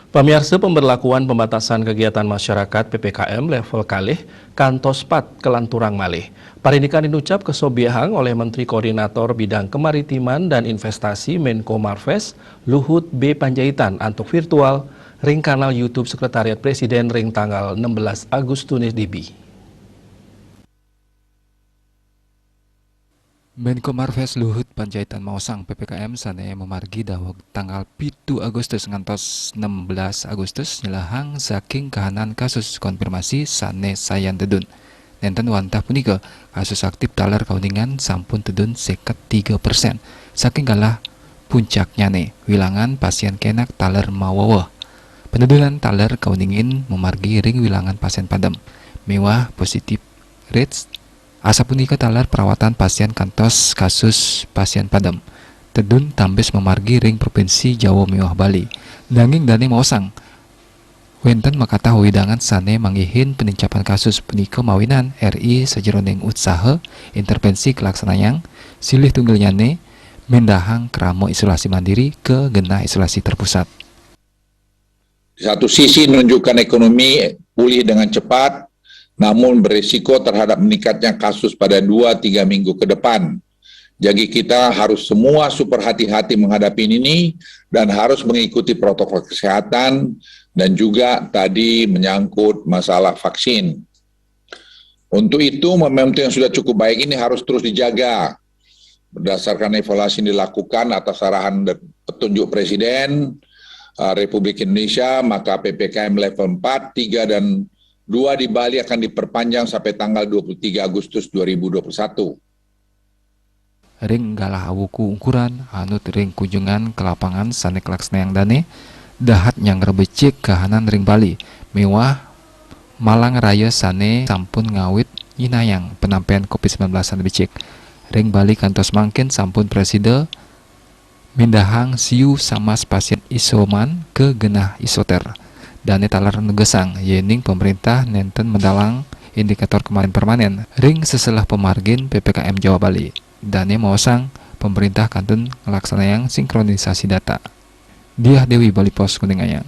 Pemirsa, pemberlakuan pembatasan kegiatan masyarakat PPKM level kalih kantos 4 kelanturang malih. Parindikan dinucap kesobiahang oleh Menteri Koordinator Bidang Kemaritiman dan Investasi Menko Marves Luhut B. Panjaitan antuk virtual ring kanal YouTube Sekretariat Presiden ring tanggal 16 Agustus dibi. Menko Marves Luhut Panjaitan maosang PPKM sana memargi dawag tanggal 7 Agustus ngantos 16 Agustus nyelahang saking kahanan kasus konfirmasi sane sayan tedun. Nenten wantah punika kasus aktif talar kauningan sampun tedun seket 3%. Saking kalah puncaknya nih wilangan pasien kenak talar mawawah. Penedulan talar kauningin memargi ring wilangan pasien padam. Mewah positif rates asa punika talar perawatan pasien kantos kasus pasien padam. Tedun tambis memargi ring provinsi Jawa Mewah Bali. Nanging dane maosang wenten makata widangan sane manggihin penincapan kasus punika mawinan RI sajeroning usaha intervensi kelaksanayang silih tunggalnyane mendahang keramo isolasi mandiri ke genah isolasi terpusat. Di satu sisi menunjukkan ekonomi pulih dengan cepat, namun berisiko terhadap meningkatnya kasus pada 2-3 minggu ke depan. Jadi kita harus semua super hati-hati menghadapi ini dan harus mengikuti protokol kesehatan dan juga tadi menyangkut masalah vaksin. Untuk itu momentum yang sudah cukup baik ini harus terus dijaga. Berdasarkan evaluasi yang dilakukan atas arahan dan petunjuk Presiden Republik Indonesia, maka PPKM level 4, 3, dan 2 di Bali akan diperpanjang sampai tanggal 23 Agustus 2021. Ring galah awuku ukuran anut ring kunjungan ke lapangan sanek laksana yang dane dahat yang rebecik kahanan ring Bali mewah Malang Raya sane sampun ngawit inayang penampian COVID-19 san becik ring Bali kantos mangkin sampun preside mindahang siu sama pasien isoman ke genah isoter. Dane talar negesang yening pemerintah nenten mendalang indikator kemarin permanen ring seselah pemargin PPKM Jawa Bali. Dane maosang pemerintah kantun ngelaksanayang sinkronisasi data. Diah Dewi Bali Pos Kuningan.